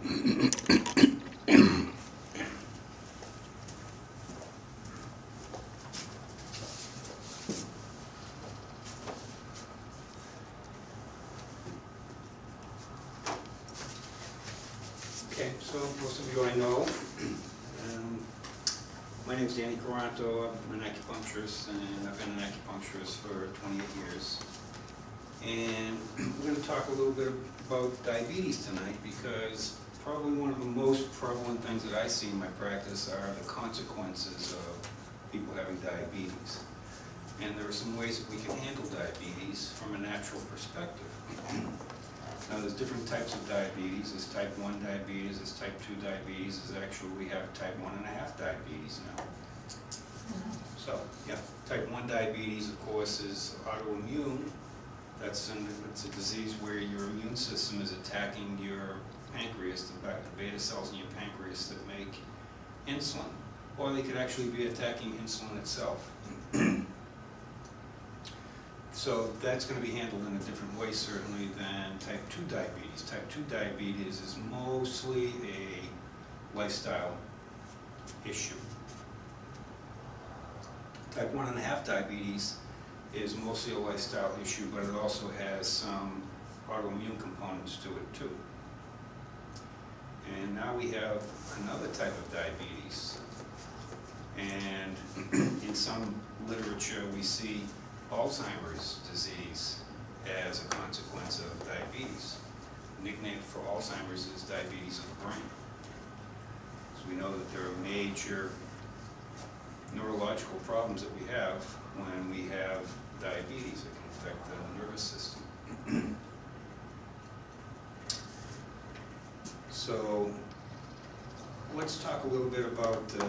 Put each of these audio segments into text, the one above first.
Okay, so most of you I know. My name is Danny Quaranto. I'm an acupuncturist, and I've been an acupuncturist for 28 years. And we're going to talk a little bit about diabetes tonight, because probably one of the most prevalent things that I see in my practice are the consequences of people having diabetes. And there are some ways that we can handle diabetes from a natural perspective. Now, there's different types of diabetes. There's type 1 diabetes, there's type 2 diabetes, there's actually, we have type 1.5 diabetes now. So, yeah, type 1 diabetes, of course, is autoimmune. It's a disease where your immune system is attacking your pancreas, the beta cells in your pancreas that make insulin. Or they could actually be attacking insulin itself. So that's going to be handled in a different way, certainly, than type 2 diabetes. Type 2 diabetes is mostly a lifestyle issue. Type 1.5 diabetes is mostly a lifestyle issue, but it also has some autoimmune components to it, too. And now we have another type of diabetes. And in some literature, we see Alzheimer's disease as a consequence of diabetes. The nickname for Alzheimer's is diabetes of the brain. So we know that there are major neurological problems that we have when we have diabetes. It can affect the nervous system. So let's talk a little bit about the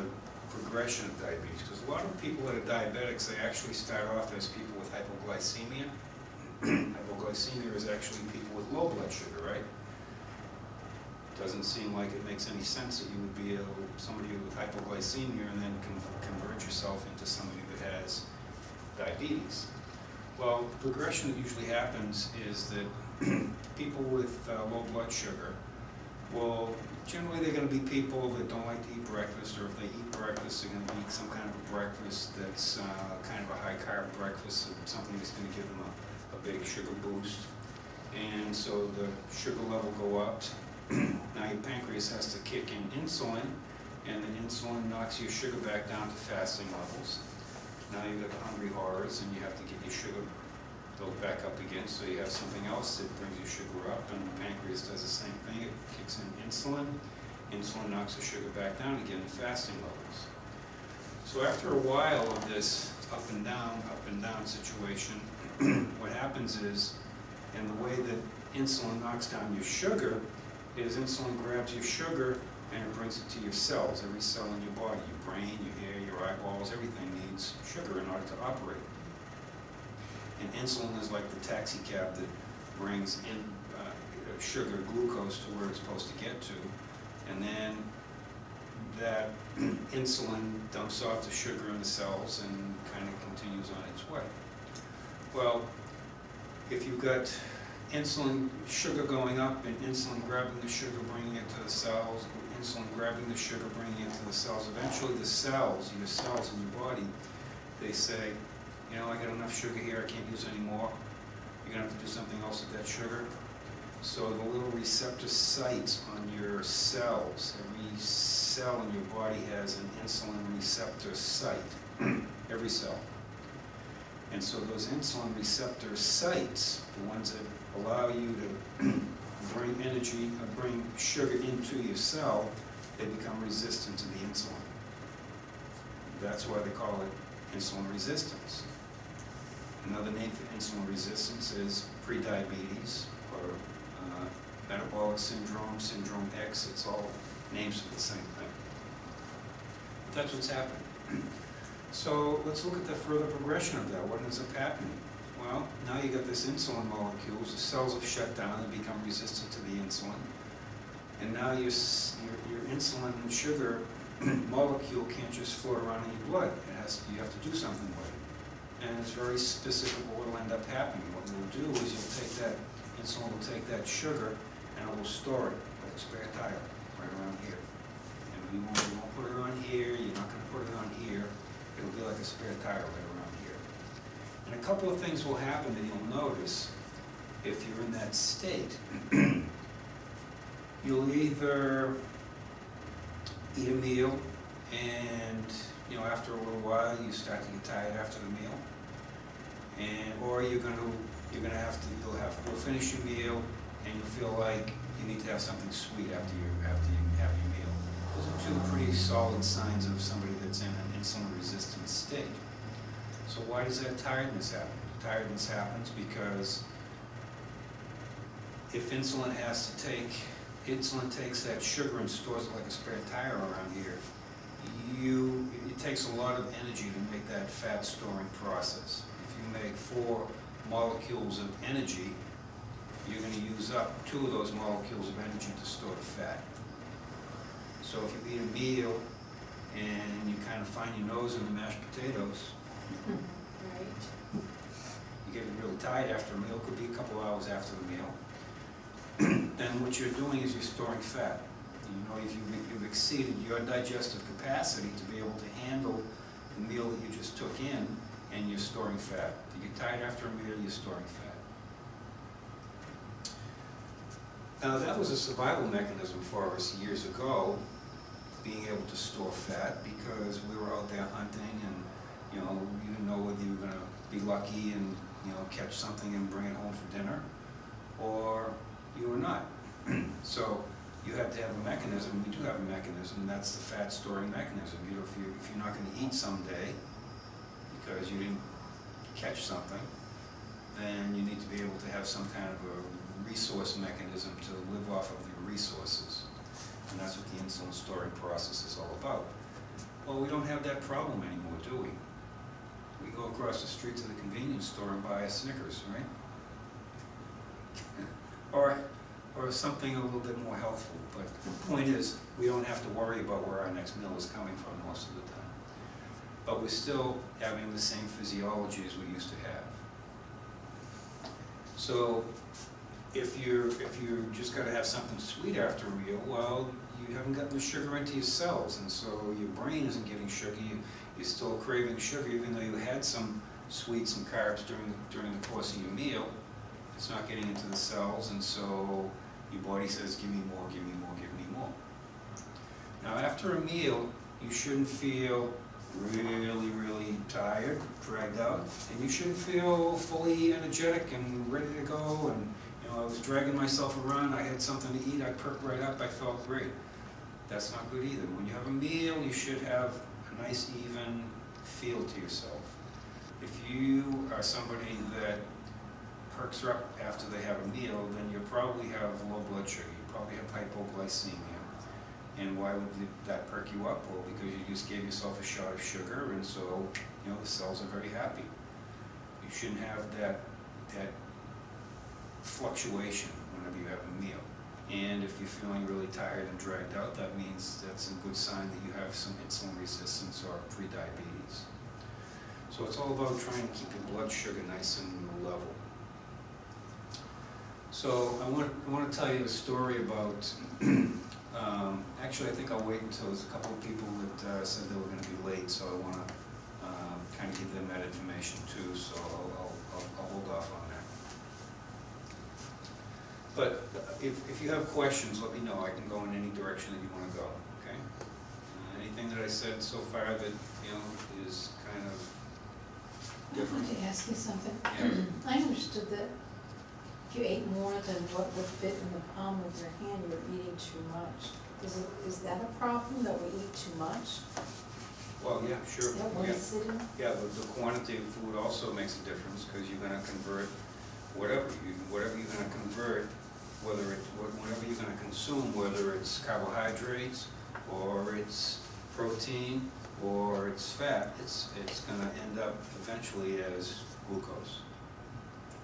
progression of diabetes, because a lot of people that are diabetics, they actually start off as people with hypoglycemia. Hypoglycemia is actually people with low blood sugar, right? Doesn't seem like it makes any sense that you would be somebody with hypoglycemia and then convert yourself into somebody that has diabetes. Well, the progression that usually happens is that people with low blood sugar, well, generally they're going to be people that don't like to eat breakfast, or if they eat breakfast, they're going to eat some kind of a breakfast that's kind of a high-carb breakfast, something that's going to give them a big sugar boost. And so the sugar level go up. Now your pancreas has to kick in insulin, and the insulin knocks your sugar back down to fasting levels. Now you've got the hungry horrors, and you have to get your sugar built back up again, so you have something else that brings your sugar up, and the pancreas does the same thing. It kicks in insulin. Insulin knocks the sugar back down again to fasting levels. So after a while of this up and down situation, what happens is, and the way that insulin knocks down your sugar is insulin grabs your sugar and it brings it to your cells. Every cell in your body, your brain, your hair, your eyeballs, everything needs sugar in order to operate. And insulin is like the taxi cab that brings in sugar, glucose, to where it's supposed to get to. And then that insulin dumps off the sugar in the cells and kind of continues on its way. Well, if you've got insulin, sugar going up, and insulin grabbing the sugar, bringing it to the cells, insulin grabbing the sugar, bringing it to the cells, eventually the cells, your cells in your body, they say, you know, I got enough sugar here, I can't use any more. You're going to have to do something else with that sugar. So the little receptor sites on your cells, every cell in your body has an insulin receptor site, every cell. And so those insulin receptor sites, the ones that allow you to bring energy, bring sugar into your cell, they become resistant to the insulin. That's why they call it insulin resistance. Another name for insulin resistance is prediabetes, or metabolic syndrome, syndrome X. It's all names for the same thing. But that's what's happening. So let's look at the further progression of that. What ends up happening? Well, now you got this insulin molecules. The cells have shut down and become resistant to the insulin. And now your insulin and sugar molecule can't just float around in your blood. You have to do something with it. And it's very specific what will end up happening. What you'll do is insulin will take that sugar and it will store it like a spare tire, right around here. And you won't put it on here, you're not gonna put it on here, it'll be like a spare tire right around here. And a couple of things will happen that you'll notice if you're in that state. You'll either eat a meal and, you know, after a little while you start to get tired after the meal, or you'll finish your meal and you feel like you need to have something sweet after you have your meal. Those are two pretty solid signs of somebody that's in an insulin-resistant state. So why does that tiredness happen? Tiredness happens because if insulin takes that sugar and stores it like a spare tire around here, it takes a lot of energy to make that fat storing process. If you make 4 molecules of energy, you're going to use up 2 of those molecules of energy to store the fat. So if you eat a meal and you kind of find your nose in the mashed potatoes, Right. you get really tired after a meal, it could be a couple hours after the meal, then what you're doing is you're storing fat. You know, if you've exceeded your digestive capacity to be able to handle the meal that you just took in, and you're storing fat. You get tired after a meal, you're storing fat. Now that was a survival mechanism for us years ago, being able to store fat, because we were out there hunting and, you know, you didn't know whether you were going to be lucky and, you know, catch something and bring it home for dinner, or you were not. So you have to have a mechanism. We do have a mechanism. That's the fat storing mechanism. You know, if you're not going to eat someday because you didn't catch something, then you need to be able to have some kind of a resource mechanism to live off of your resources. And that's what the insulin storing process is all about. Well, we don't have that problem anymore, do we? We go across the street to the convenience store and buy a Snickers, right? or something a little bit more healthful. But the point is, we don't have to worry about where our next meal is coming from most of the time. But we're still having the same physiology as we used to have. So if you're just got to have something sweet after a meal, well, you haven't gotten the sugar into your cells, and so your brain isn't getting sugar. You're still craving sugar, even though you had some sweets and carbs during the course of your meal. It's not getting into the cells, and so your body says, give me more, give me more, give me more. Now, after a meal, you shouldn't feel really, really tired, dragged out, and you shouldn't feel fully energetic and ready to go. And you know, I was dragging myself around. I had something to eat. I perked right up. I felt great. That's not good either. When you have a meal, you should have a nice, even feel to yourself. If you are somebody that perks up after they have a meal, then you probably have low blood sugar. You probably have hypoglycemia. And why would that perk you up? Well, because you just gave yourself a shot of sugar, and so, you know, the cells are very happy. You shouldn't have that fluctuation whenever you have a meal. And if you're feeling really tired and dragged out, that means that's a good sign that you have some insulin resistance or pre-diabetes. So it's all about trying to keep your blood sugar nice and level. So I want to tell you a story about, actually I think I'll wait until there's a couple of people that said they were going to be late, so I want to kind of give them that information too, so I'll hold off on that. But if you have questions, let me know. I can go in any direction that you want to go, okay? Anything that I said so far that, you know, is kind of different? I wanted to ask you something. Yeah. I understood that if you ate more than what would fit in the palm of your hand, you were eating too much. Is that a problem, that we eat too much? Well, yeah, sure. That one sitting? Yeah, the quantity of food also makes a difference, because you're going to convert whatever you're going to convert, whenever you're going to consume, whether it's carbohydrates or it's protein or it's fat, it's going to end up eventually as glucose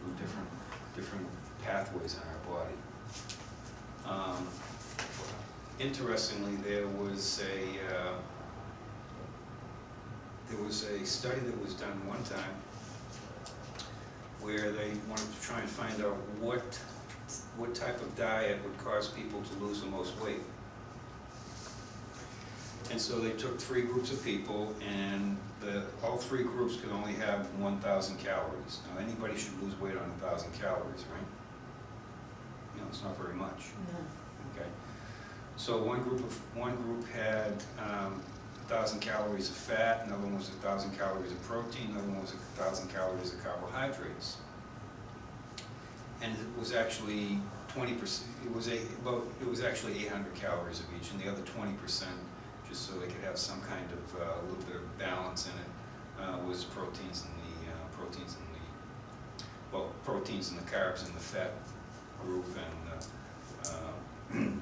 through different pathways in our body. Interestingly, there was a study that was done one time where they wanted to try and find out what what type of diet would cause people to lose the most weight. And so they took 3 groups of people, and all 3 groups could only have 1,000 calories. Now, anybody should lose weight on 1,000 calories, right? You know, it's not very much. Okay. So one group had 1,000 calories of fat, another one was 1,000 calories of protein, another one was 1,000 calories of carbohydrates. And it was actually 20%. It was actually 800 calories of each, and the other 20%, just so they could have some kind of a little bit of balance in it, was proteins in the carbs in the fat group, and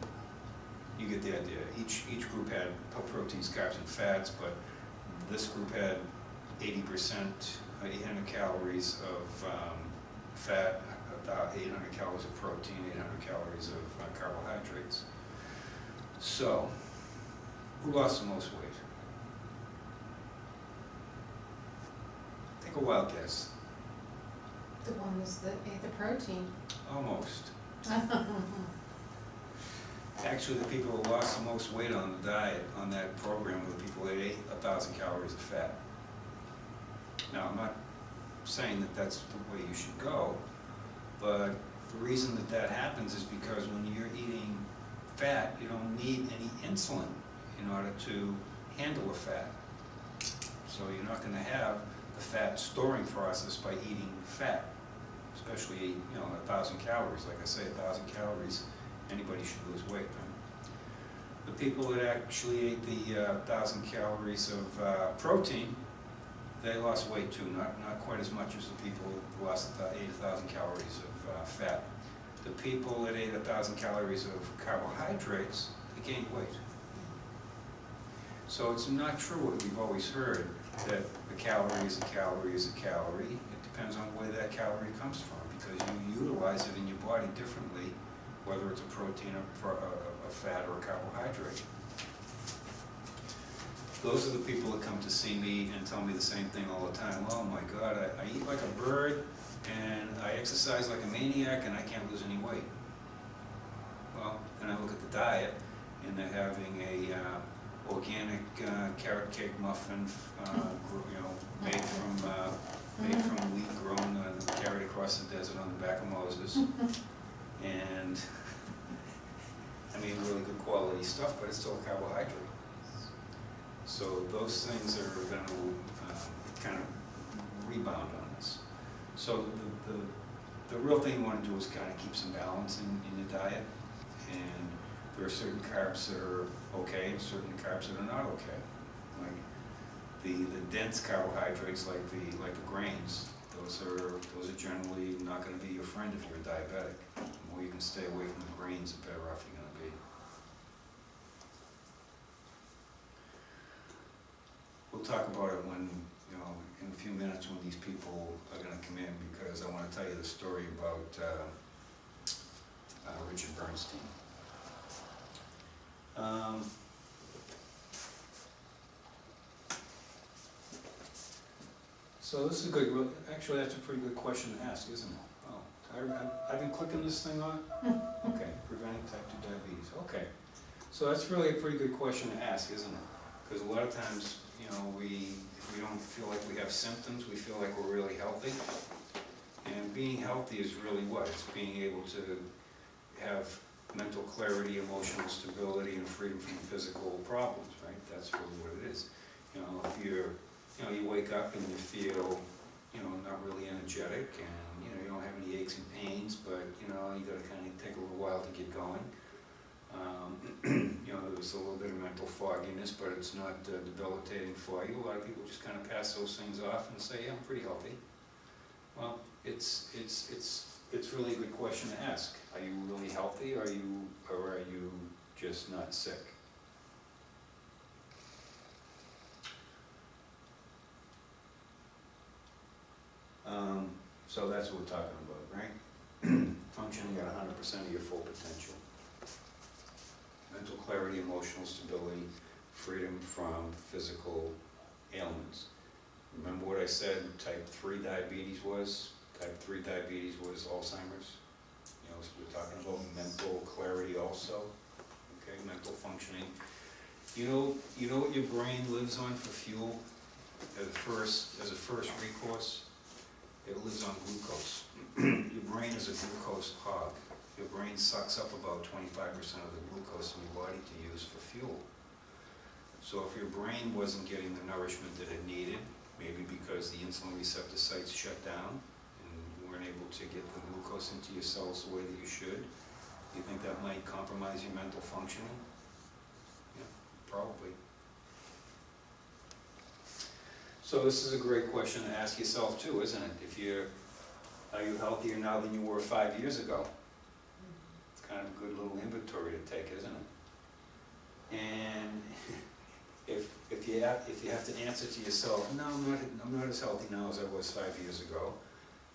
you get the idea. Each group had proteins, carbs, and fats, but this group had 80%, 800 calories of fat, about 800 calories of protein, 800 calories of carbohydrates. So, who lost the most weight? Take a wild guess. The ones that ate the protein. Almost. Actually, the people who lost the most weight on the diet, on that program, were the people that ate 1,000 calories of fat. Now, I'm not saying that that's the way you should go, but the reason that happens is because when you're eating fat, you don't need any insulin in order to handle the fat. So you're not going to have the fat storing process by eating fat, especially 1,000 calories. Like I say, 1,000 calories, anybody should lose weight. Right? The people that actually ate the 1,000 calories of protein, they lost weight too, not quite as much as the people who lost 1,000 calories of fat. The people that ate 1,000 calories of carbohydrates, they gained weight. So it's not true what we've always heard, that a calorie is a calorie is a calorie. It depends on where that calorie comes from, because you utilize it in your body differently, whether it's a protein, a fat, or a carbohydrate. Those are the people that come to see me and tell me the same thing all the time. Oh my God, I eat like a bird, and I exercise like a maniac, and I can't lose any weight. Well, then I look at the diet, and they're having a organic carrot cake muffin, made from wheat grown carried across the desert on the back of Moses, and I mean really good quality stuff, but it's still a carbohydrate. So those things are going to kind of rebound on us. So the real thing you want to do is kind of keep some balance in your diet, and there are certain carbs that are okay and certain carbs that are not okay. Like the dense carbohydrates, like the grains, those are generally not going to be your friend if you're diabetic. The more you can stay away from the grains, the better off you're going to be. We'll talk about it when, in a few minutes when these people are going to come in, because I want to tell you the story about Richard Bernstein. So this is a good, actually that's a pretty good question to ask, isn't it? Oh, I've been clicking this thing on? Okay, preventing type 2 diabetes, okay. So that's really a pretty good question to ask, isn't it? Because a lot of times, we don't feel like we have symptoms, we feel like we're really healthy. And being healthy is really what? It's being able to have mental clarity, emotional stability, and freedom from physical problems, right? That's really what it is. If you wake up and you feel, not really energetic, and you don't have any aches and pains, but you got to kind of take a little while to get going. There's a little bit of mental fogginess, but it's not debilitating for you. A lot of people just kind of pass those things off and say, yeah, I'm pretty healthy. Well, it's really a good question to ask. Are you really healthy, or are you just not sick? So that's what we're talking about, right? Functioning at 100% of your full potential. Mental clarity, emotional stability, freedom from physical ailments. Remember what I said type 3 diabetes was? Type 3 diabetes was Alzheimer's. we're talking about mental clarity also, okay, mental functioning. You know what your brain lives on for fuel as a first recourse? It lives on glucose. Your brain is a glucose hog. Your brain sucks up about 25% of the glucose in your body to use for fuel. So if your brain wasn't getting the nourishment that it needed, maybe because the insulin receptor sites shut down and you weren't able to get the glucose into your cells the way that you should, do you think that might compromise your mental functioning? Yeah, probably. So this is a great question to ask yourself too, isn't it? Are you healthier now than you were 5 years ago? It's kind of a good little inventory to take, isn't it? And if you have to answer to yourself, no, I'm not as healthy now as I was 5 years ago,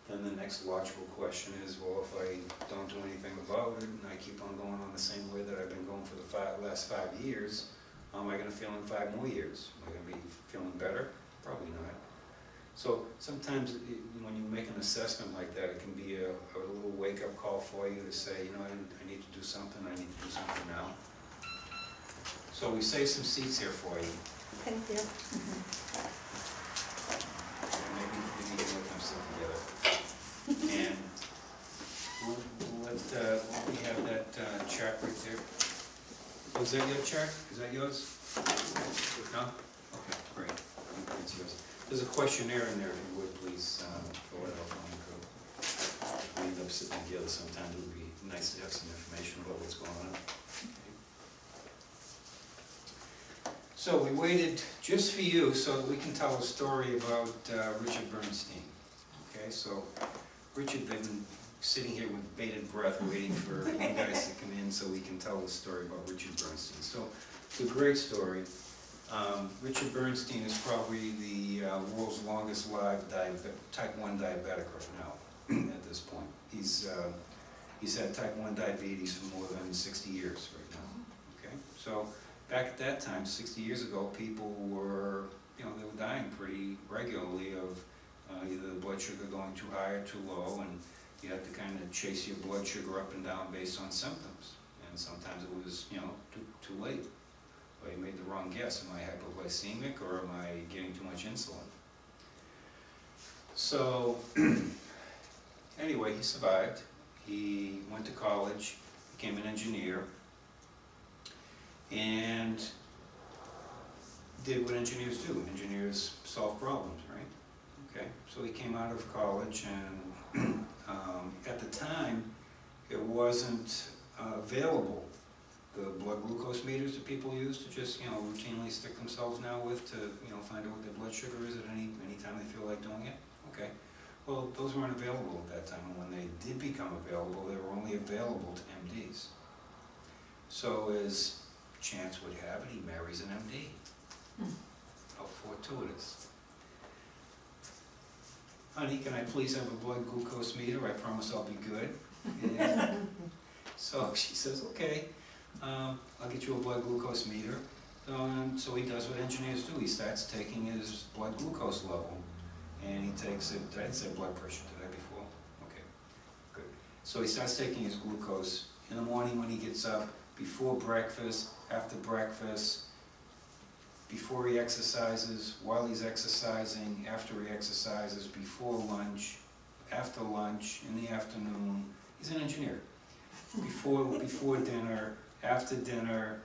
then the next logical question is, well, if I don't do anything about it and I keep on going on the same way that I've been going for the last 5 years, how am I going to feel in 5 more years? Am I going to be feeling better? Probably not. So sometimes when you make an assessment like that, it can be a little wake-up call for you to say, you know, I need to do something, I need to do something now. So we saved some seats here for you. Thank you. Maybe you can look them stuff together. And we have that chart right there. Oh, is that your chart? Is that yours? No? Okay, great. It's yours. There's a questionnaire in there, if you would, please fill it out on the code. If we end up sitting together sometime, it would be nice to have some information about what's going on. So we waited just for you so that we can tell a story about Richard Bernstein. Okay, so Richard, they've been sitting here with bated breath waiting for you guys to come in so we can tell the story about Richard Bernstein. So it's a great story. Richard Bernstein is probably the world's longest lived type 1 diabetic right now at this point. He's had type 1 diabetes for more than 60 years right now. Okay, so back at that time, 60 years ago, people were, they were dying pretty regularly of either the blood sugar going too high or too low, and you had to kind of chase your blood sugar up and down based on symptoms. And sometimes it was, too late. Well, you made the wrong guess. Am I hypoglycemic or am I getting too much insulin? So, anyway, he survived. He went to college, became an engineer, and did what engineers do. Engineers solve problems, right? Okay, so he came out of college, and at the time, it wasn't available. The blood glucose meters that people use to just, routinely stick themselves now with to, find out what their blood sugar is at any time they feel like doing it. Okay. Well, those weren't available at that time, and when they did become available, they were only available to MDs. So as chance would have it, he marries an MD. How fortuitous. Honey, can I please have a blood glucose meter? I promise I'll be good. Yeah. So she says, okay. I'll get you a blood glucose meter. So he does what engineers do. He starts taking his blood glucose level, and he takes it. I didn't say blood pressure, did I before? Okay, good. So he starts taking his glucose in the morning when he gets up, before breakfast, after breakfast, before he exercises, while he's exercising, after he exercises, before lunch, after lunch, in the afternoon. He's an engineer. Before dinner, after dinner,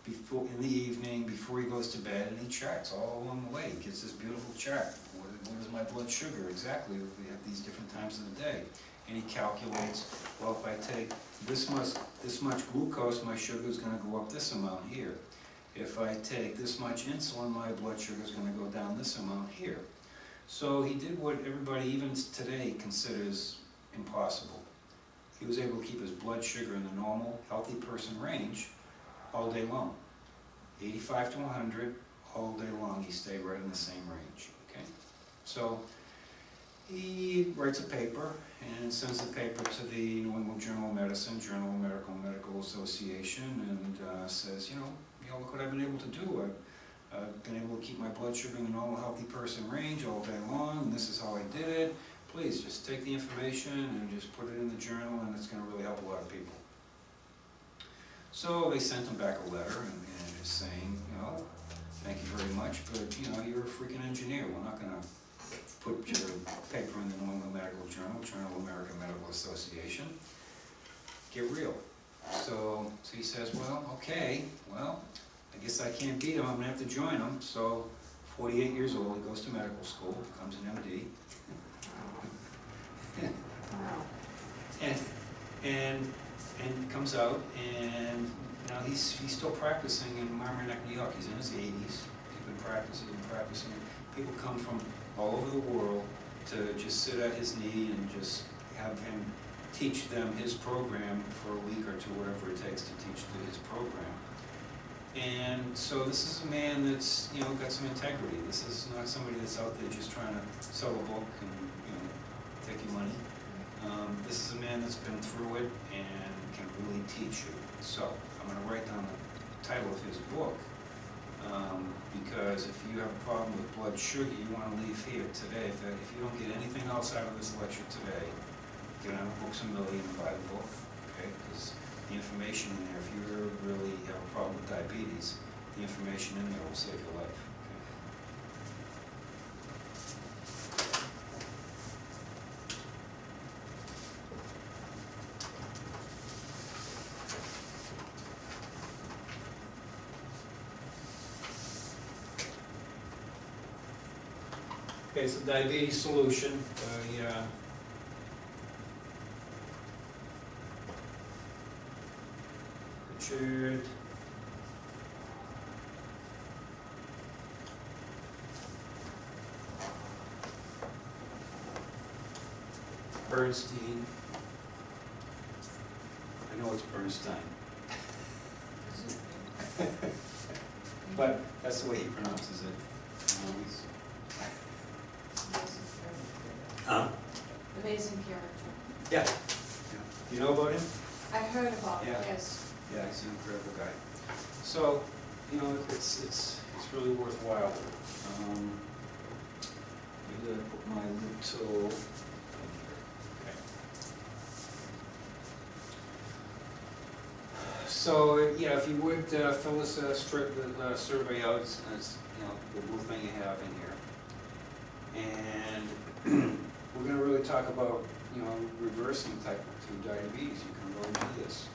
in the evening, before he goes to bed, and he charts all along the way. He gets this beautiful chart. What is my blood sugar exactly? We have these different times of the day. And he calculates, well, if I take this much glucose, my sugar is going to go up this amount here. If I take this much insulin, my blood sugar is going to go down this amount here. So he did what everybody, even today, considers impossible. He was able to keep his blood sugar in the normal, healthy person range all day long. 85 to 100, all day long, he stayed right in the same range. Okay? So he writes a paper and sends the paper to the New England Journal of Medicine, Journal of Medical Association, and says, look what I've been able to do. I've been able to keep my blood sugar in the normal, healthy person range all day long, and this is how I did it. please, just take the information and just put it in the journal, and it's gonna really help a lot of people. So they sent him back a letter and just saying, you know, thank you very much, but you know, you're a freaking engineer. We're not gonna put your paper in the New England Medical Journal, Journal of American Medical Association. Get real. So he says, well, okay, well, I guess I can't beat him. I'm gonna have to join him. So 48 years old, he goes to medical school, becomes an MD. and comes out, and now he's still practicing in Mamaroneck, New York. He's in his 80s. He's been practicing. People come from all over the world to just sit at his knee and just have him teach them his program for a week or two, whatever it takes to teach his program. And so this is a man that's, you know, got some integrity. This is not somebody that's out there just trying to sell a book and, you know, take your money. This is a man that's been through it and can really teach you. So I'm going to write down the title of his book, because if you have a problem with blood sugar, you want to leave here today. If you don't get anything else out of this lecture today, get on Books A Million and buy the book, okay? Because the information in there, if you really have a problem with diabetes, the information in there will save your life. Okay, so diabetes solution. Richard Bernstein. I know it's Bernstein. But that's the way he pronounces it. Amazing character. Yeah. You know about him? I heard about it, Yeah. yes. Yeah, he's an incredible guy. So, you know, it's really worthwhile. I'm gonna put my little. Okay. So, yeah, if you would fill this survey out, it's you know, the blue thing you have in here, and we're going to really talk about, you know, reversing type 2 diabetes. You can really do this.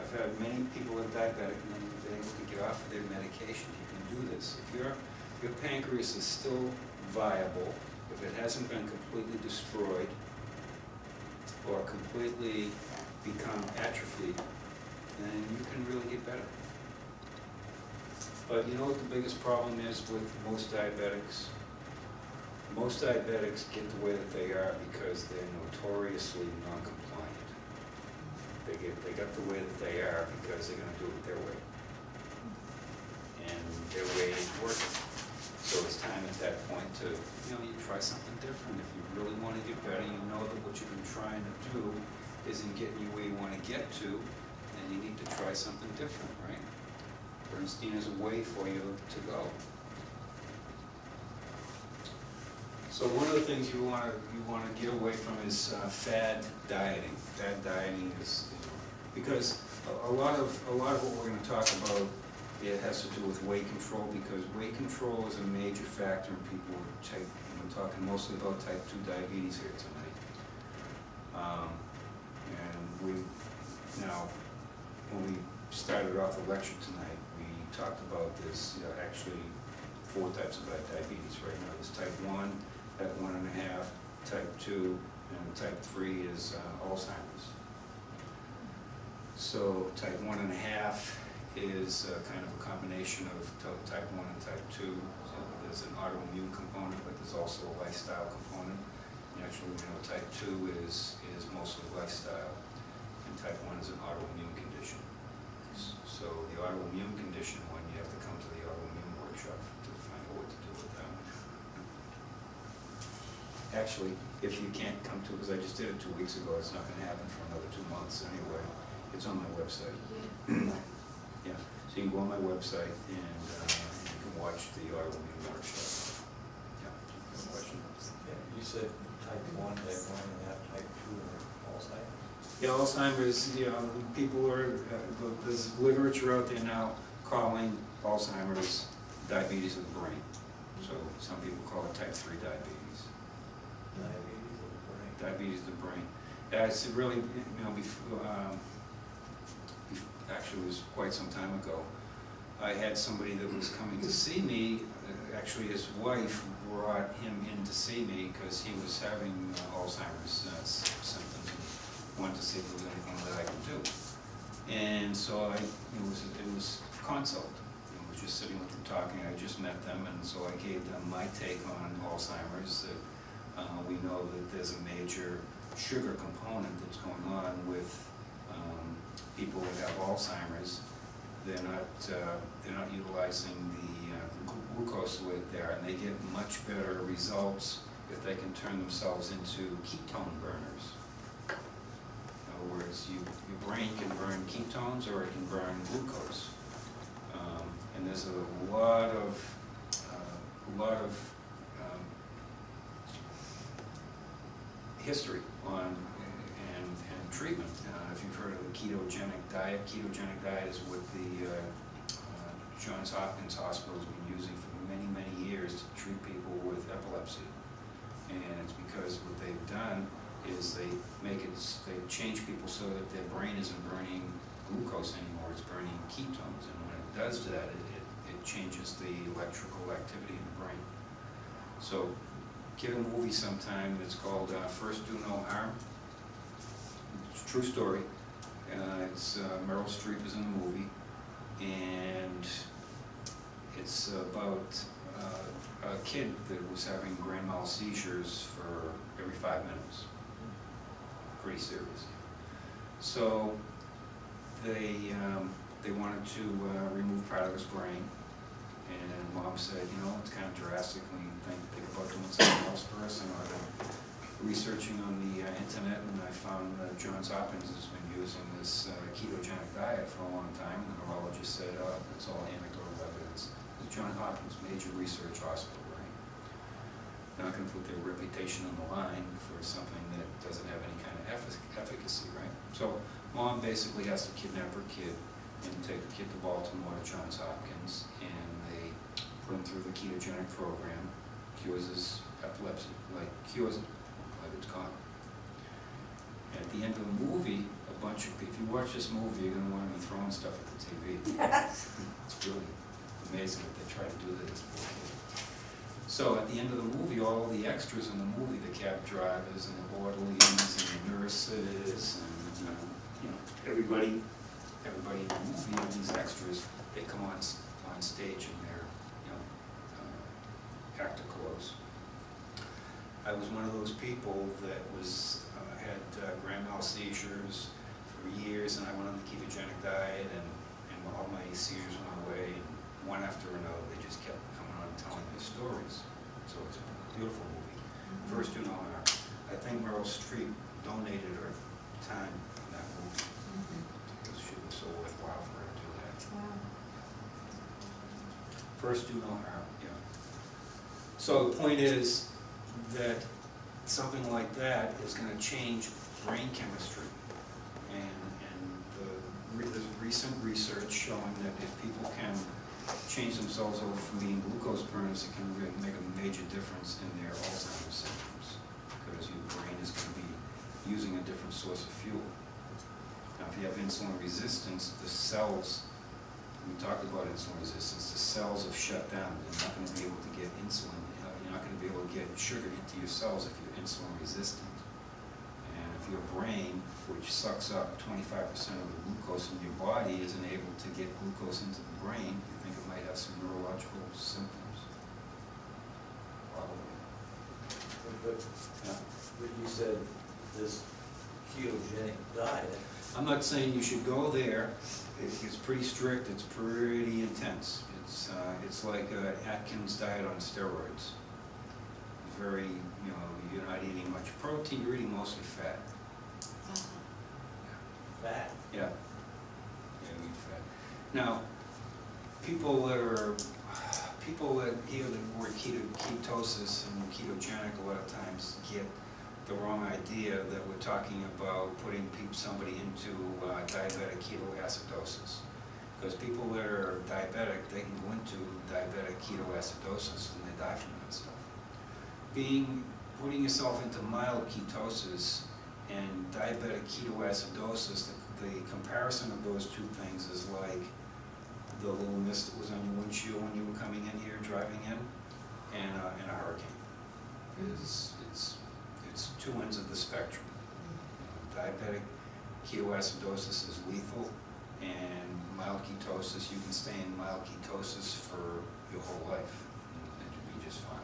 I've had many people that are diabetic and then they've been able to get off of their medication. You can do this. If your pancreas is still viable, if it hasn't been completely destroyed or completely become atrophied, then you can really get better. But you know what the biggest problem is with most diabetics? Most diabetics get the way that they are because they're notoriously non-compliant. They got the way that they are because they're going to do it their way. And their way ain't working. So it's time at that point to, you know, you try something different. If you really want to get better, you know that what you've been trying to do isn't getting you where you want to get to, then you need to try something different, right? Bernstein is a way for you to go. So one of the things you want to get away from is fad dieting. Fad dieting is, you know, because a lot of what we're going to talk about, it has to do with weight control, because weight control is a major factor in people who take. We're talking mostly about type 2 diabetes here tonight. And now, when we started off the lecture tonight, we talked about this. Actually, 4 types of diabetes right now. There's type 1. Type 1.5, type 2, and type 3 is Alzheimer's. So type 1.5 is kind of a combination of type 1 and type 2. So there's an autoimmune component, but there's also a lifestyle component. Naturally, you know, type 2 is mostly lifestyle, and type 1 is an autoimmune condition. So the autoimmune condition one, you have to come to the autoimmune workshop to find out what to do with that one. Actually, if you can't come to, because I just did it 2 weeks ago, it's not going to happen for another 2 months anyway. It's on my website. Yeah, so you can go on my website and you can watch the autoimmune workshop. Yeah. Question? Yeah, you said type 1, and that type 2 are Alzheimer's. Yeah, Alzheimer's, you know, people are, there's literature out there now calling Alzheimer's diabetes of the brain. So some people call it type 3 diabetes. Diabetes of the brain. Diabetes of the brain. Yeah, it's really, you know, actually it was quite some time ago. I had somebody that was coming to see me, actually his wife brought him in to see me because he was having Alzheimer's symptoms and wanted to see if there was anything that I could do. And so it was consult. I was just sitting with them talking. I just met them, and so I gave them my take on Alzheimer's. That we know that there's a major sugar component that's going on with people that have Alzheimer's. They're not utilizing the glucose with there, and they get much better results if they can turn themselves into ketone burners. In other words, your brain can burn ketones or it can burn glucose. And there's a lot of history on and treatment. If you've heard of the ketogenic diet is what the Johns Hopkins Hospital has been using for many, many years to treat people with epilepsy. And it's because what they've done is they change people so that their brain isn't burning glucose anymore, it's burning ketones. And when it does that, it changes the electrical activity in the brain. So get a movie sometime. It's called First Do No Harm. It's a true story. It's Meryl Streep is in the movie, and it's about a kid that was having grand mal seizures for every 5 minutes. Pretty serious. So they wanted to remove part of his brain. And Mom said, you know, it's kind of drastic when you think about doing something else for us. And I've been researching on the internet, and I found Johns Hopkins has been using this ketogenic diet for a long time. And the neurologist said, oh, it's all anecdotal evidence. It's Johns Hopkins, major research hospital, right? They're not going to put their reputation on the line for something that doesn't have any kind of efficacy, right? So Mom basically has to kidnap her kid and take the kid to Baltimore to Johns Hopkins, and they put him through the ketogenic program, cures his epilepsy, cures it, like it's gone. And at the end of the movie, a bunch of people, if you watch this movie, you're going to want to be throwing stuff at the TV. Yes. It's really amazing that they try to do this. So at the end of the movie, all the extras in the movie, the cab drivers and the orderlies and the nurses and you know, everybody in the movie, and these extras, they come on stage in their, you know, actor clothes. I was one of those people that had grand mal seizures for years, and I went on the ketogenic diet, and all my seizures went away, and one after another, they just kept coming on and telling their stories. So it's a beautiful movie. First Do No Harm. I think Meryl Streep donated her time in that movie. Because she was so worthwhile for her to do that. Wow. First Do No Harm, yeah. So the point is that something like that is going to change brain chemistry. And there's recent research showing that if people can change themselves over from being glucose burners, it can really make a major difference in their Alzheimer's symptoms, because your brain is going to be using a different source of fuel. Now, if you have insulin resistance, the cells, we talked about insulin resistance, the cells have shut down. You're not going to be able to get insulin, you're not going to be able to get sugar into your cells if you're insulin resistant. And if your brain, which sucks up 25% of the glucose in your body, isn't able to get glucose into the brain, you think it might have some neurological symptoms. Probably. But you said this ketogenic diet. I'm not saying you should go there. It's pretty strict. It's pretty intense. It's like Atkins diet on steroids. Very, you know, you're not eating much protein. You're eating mostly fat. Fat? Yeah. Yeah, you eat fat. Now, people people that hear the word ketosis and ketogenic a lot of times get the wrong idea that we're talking about putting somebody into diabetic ketoacidosis. Because people that are diabetic, they can go into diabetic ketoacidosis and they die from that stuff. Putting yourself into mild ketosis and diabetic ketoacidosis, the comparison of those two things is like the little mist that was on your windshield when you were coming in here, driving in, and a hurricane. It's two ends of the spectrum. Diabetic ketoacidosis is lethal, and mild ketosis, you can stay in mild ketosis for your whole life, and you'll be just fine.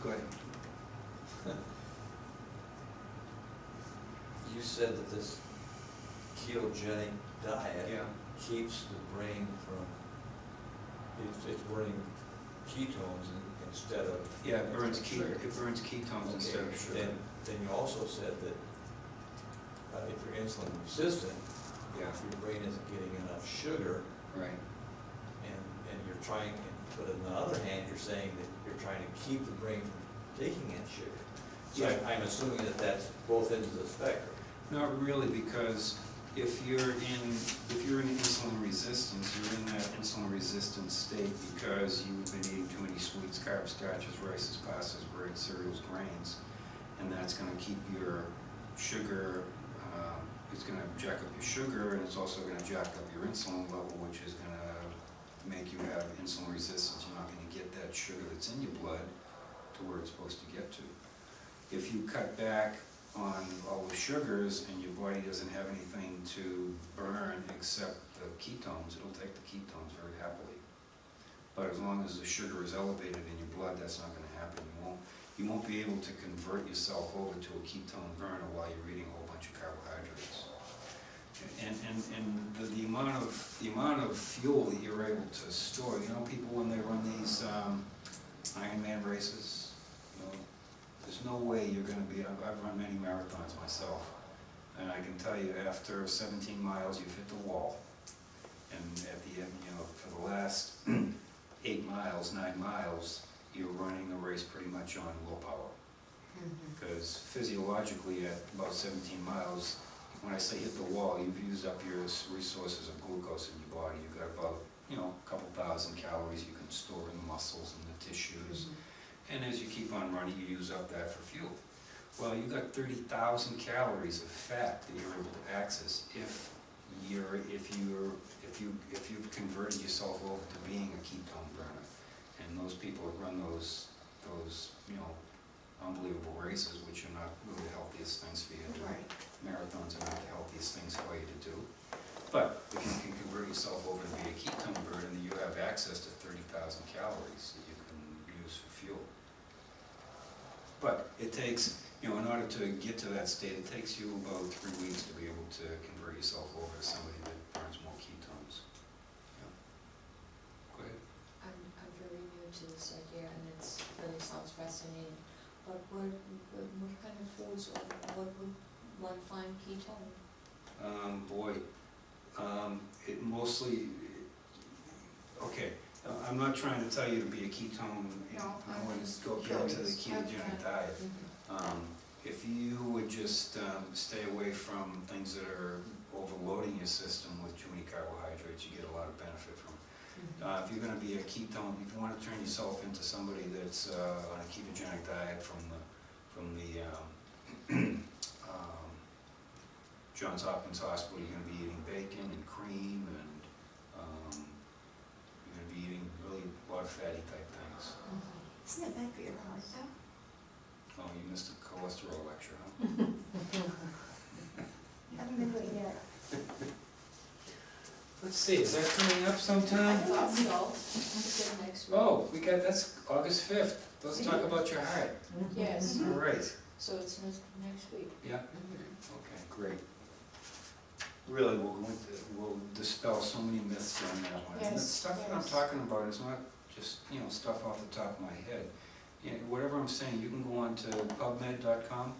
Go ahead. You said that this ketogenic diet Yeah. keeps the brain from, it's burning ketones instead of. Yeah, it burns sugar. ketones instead of sugar. Then you also said that if you're insulin resistant, Yeah, if your brain isn't getting enough sugar, right. and you're trying, but on the other hand, you're saying that you're trying to keep the brain from taking in sugar. So Yeah. I'm assuming that that's both ends of the spectrum. Not really, because if you're in insulin resistance, you're in that insulin resistant state because you've been eating too many sweets, carbs, starches, rices, pastas, bread, cereals, grains, and that's going to keep your sugar. It's going to jack up your sugar, and it's also going to jack up your insulin level, which is going to make you have insulin resistance. You're not going to get that sugar that's in your blood to where it's supposed to get to. If you cut back on all the sugars and your body doesn't have anything to burn except the ketones, it'll take the ketones very happily. But as long as the sugar is elevated in your blood, that's not going to happen. You won't be able to convert yourself over to a ketone burner while you're eating a whole bunch of carbohydrates. And the amount of fuel that you're able to store. You know, people when they run these Ironman races, you know, there's no way you're going to be. I've run many marathons myself, and I can tell you, after 17 miles, you've hit the wall. And at the end, you know, for the last 8 miles, 9 miles, you're running the race pretty much on low power. Because physiologically, at about 17 miles, when I say hit the wall, you've used up your resources of glucose in your body. You've got about, you know, a couple thousand calories you can store in the muscles and the tissues. And as you keep on running, you use up that for fuel. Well, you've got 30,000 calories of fat that you're able to access if you've converted yourself over to being a ketone burner. And those people that run those you know, unbelievable races, which are not really the healthiest things for you to do. Right. Marathons are not the healthiest things for you to do. But if you can convert yourself over to be a ketone burner, then you have access to 30,000 calories that you can use for fuel. But it takes, you know, in order to get to that state, it takes you about 3 weeks to be able to convert yourself over to somebody that burns more ketones. Yeah. Go ahead. I'm very new to this idea, and it really sounds fascinating. But what kind of foods, or what would one find ketone? It mostly, okay, I'm not trying to tell you to be a ketone, you know, I want to go into the ketogenic diet. If you would just stay away from things that are overloading your system with too many carbohydrates, you get a lot of benefit from it. If you're going to be a ketone, if you want to turn yourself into somebody that's on a ketogenic diet from the Johns Hopkins Hospital, you're going to be eating bacon and cream, and you're going to be eating really a lot of fatty type things. Isn't that bad for your heart though? Oh, you missed a cholesterol lecture, huh? Haven't been doing yet. Let's see, is that coming up I sometime? thought so. It's next week. Oh, that's August 5th. Let's talk about your heart. Yes, All right. so it's next week. Yeah. Okay, great. Really, we'll dispel so many myths on that one. And the Yes, stuff that I'm yes. talking about is not just, you know, stuff off the top of my head. You know, whatever I'm saying, you can go on to PubMed.com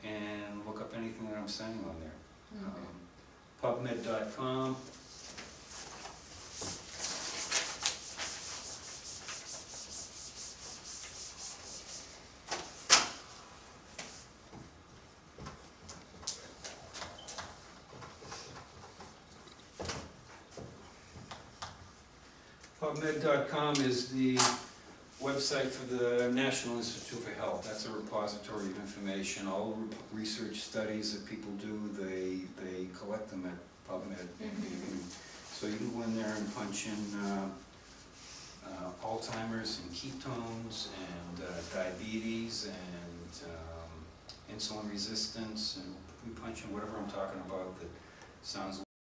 and look up anything that I'm saying on there. PubMed.com. PubMed.com is the website for the National Institute for Health. That's a repository of information. All research studies that people do, they collect them at PubMed. So you can go in there and punch in Alzheimer's and ketones and diabetes and insulin resistance, and we punch in whatever I'm talking about that sounds